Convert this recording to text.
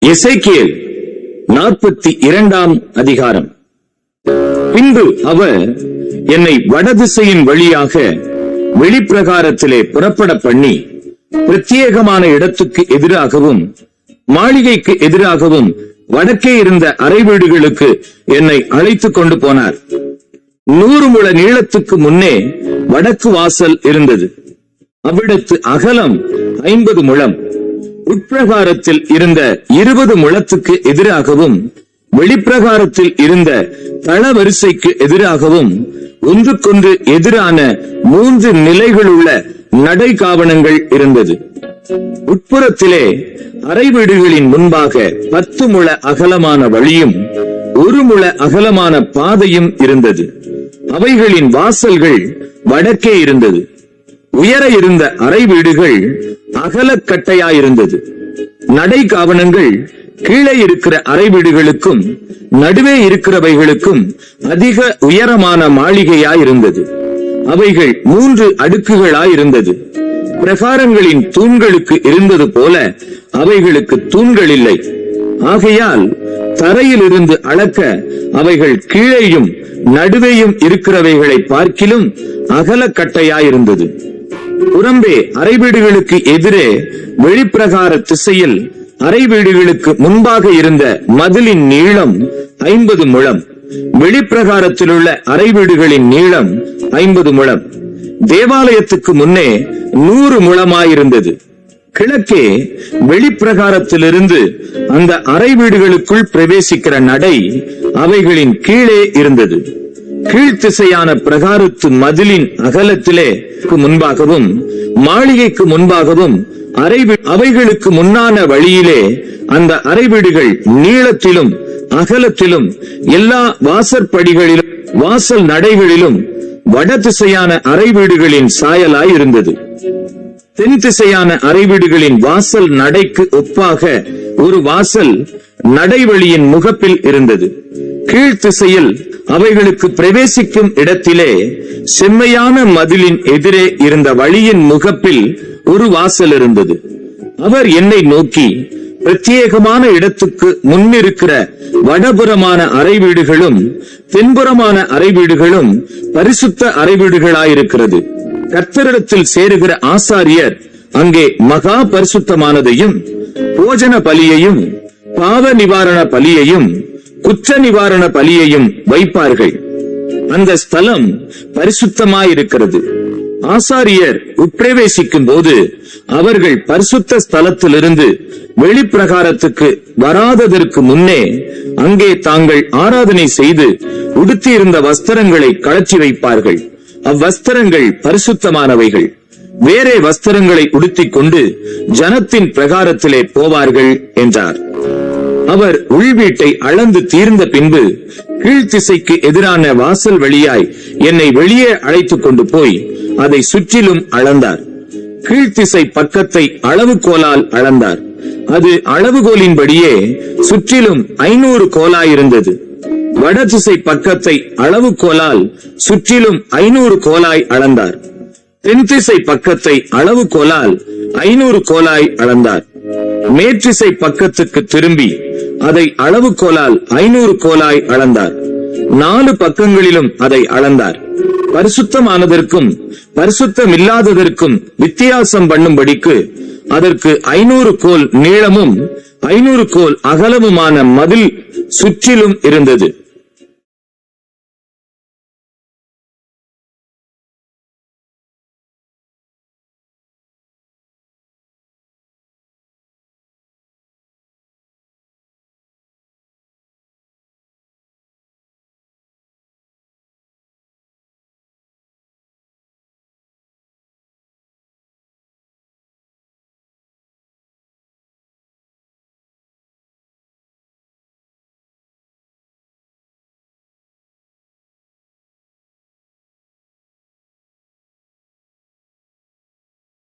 எசேக்கியேல் 42ஆம் அதிகாரம். பின்பு அவர் என்னை வடதிசையின் வழியாக வெளிப்பிரகாரத்திலே புறப்பட பண்ணி பிரத்யேகமான இடத்துக்கு எதிராகவும் மாளிகைக்கு எதிராகவும் வடக்கே இருந்த அறை வீடுகளுக்கு என்னை அழைத்துக் கொண்டு போனார். 100 முழ நீளத்துக்கு முன்னே வடக்கு வாசல் இருந்தது. அவ்விடத்து அகலம் 50 முழம். உட்பிரகாரத்தில் இருந்த 20 முழத்துக்கு எதிராகவும் வெளிப்பிரகாரத்தில் இருந்த தளவரிசைக்கு எதிராகவும் ஒன்றுக்கொன்று எதிரான 3 நிலைகளுள்ள நடை காவணங்கள் இருந்தது. உட்புறத்திலே அறை வீடுகளின் முன்பாக 10 முழ அகலமான வழியும் 1 முழ அகலமான பாதையும் இருந்தது. அவைகளின் வாசல்கள் வடக்கே இருந்தது. உயர இருந்த அறை வீடுகள் அகலக்கட்டையாயிருந்தது. நடை காவணங்கள் கீழே இருக்கிற அறை வீடுகளுக்கும் நடுவே இருக்கிறவைகளுக்கும் அதிக உயரமான மாளிகையாயிருந்தது. அவைகள் 3 அடுக்குகளாயிருந்தது. பிரகாரங்களின் தூண்களுக்கு இருந்தது போல அவைகளுக்கு தூண்கள் இல்லை. ஆகையால் தரையிலிருந்து அளக்க அவைகள் கீழேயும் நடுவேயும் இருக்கிறவைகளை பார்க்கிலும் அகலக்கட்டையாயிருந்தது. புறம்பே அறை வீடுகளுக்கு எதிரே வெளிப்பிரகார திசையில் அறை வீடுகளுக்கு முன்பாக இருந்த மதிலின் நீளம் 50 முழம். வெளிப்பிரகாரத்திலுள்ள அறை வீடுகளின் நீளம் 50 முழம். தேவாலயத்துக்கு முன்னே 100 முழமாயிருந்தது. கிழக்கே வெளிப்பிரகாரத்திலிருந்து அந்த அறை வீடுகளுக்குள் பிரவேசிக்கிற நடை அவைகளின் கீழே இருந்தது. கீழ்த்திசையான பிரகாரத்து மதிலின் அகலத்திலே முன்பாகவும் மாளிகைக்கு முன்பாகவும் அவைகளுக்கு முன்னான வழியிலே அந்த அறை வீடுகள் நீளத்திலும் அகலத்திலும் எல்லா வாசற்படிகளிலும் வாசல் நடைகளிலும் வடதிசையான அறை வீடுகளின் சாயலாய் இருந்தது. தென் திசையான அறை வீடுகளின் வாசல் நடைக்கு ஒப்பாக ஒரு வாசல் நடைவழியின் முகப்பில் இருந்தது. கீழ்த்திசையில் அவைகளுக்கு பிரவேசிக்கும் இடத்திலே செம்மையான மதிலின் எதிரே இருந்த வழியின் முகப்பில் ஒரு வாசல் இருந்தது. அவர் என்னை நோக்கி, பிரத்யேகமான இடத்துக்கு முன்னிருக்கிற வடபுறமான அறை வீடுகளும் தென்புறமான அறை வீடுகளும் பரிசுத்த அறை வீடுகளாயிருக்கிறது. கர்த்தரிடத்தில் சேருகிற ஆசாரியர் அங்கே மகா பரிசுத்தமானதையும் போஜன பலியையும் பாவ நிவாரண பலியையும் குற்ற நிவாரண பலியையும் வைப்பார்கள். அந்த ஸ்தலம் பரிசுத்தமாயிருக்கிறது. ஆசாரியர் உட்பிரவேசிக்கும் போது அவர்கள் பரிசுத்த ஸ்தலத்திலிருந்து வெளிப்பிரகாரத்துக்கு வராததற்கு முன்னே அங்கே தாங்கள் ஆராதனை செய்து உடுத்தியிருந்த வஸ்திரங்களை கழற்றி வைப்பார்கள். அவ்வஸ்திரங்கள் பரிசுத்தமானவைகள். வேறே வஸ்திரங்களை உடுத்திக் கொண்டு ஜனத்தின் பிரகாரத்திலே போவார்கள் என்றார். அவர் உள்வீட்டை அளந்து தீர்ந்த பின்பு கீழ்த்திசைக்கு எதிரான வாசல் வழியாய் என்னை வெளியே அழைத்துக் கொண்டு போய் அதை சுற்றிலும் அளந்தார். கீழ்த்திசை பக்கத்தை அளவுகோலால் அளந்தார். அது அளவுகோலின்படியே சுற்றிலும் 500 கோலாயிருந்தது. வடதிசை பக்கத்தை அளவுகோலால் சுற்றிலும் 500 கோலாய் அளந்தார். தென்திசை பக்கத்தை அளவுகோலால் 500 கோலாய் அளந்தார். மேற்றிசை பக்கத்துக்கு திரும்பி அதை அளவுகோலால் 500 கோலாய் அளந்தார். 4 பக்கங்களிலும் அதை அளந்தார். பரிசுத்தமானதற்கும் பரிசுத்தமில்லாததற்கும் வித்தியாசம் பண்ணும்படிக்கு அதற்கு 500 கோல் நீளமும் 500 கோல் அகலமுமான மதில் சுற்றிலும் இருந்தது.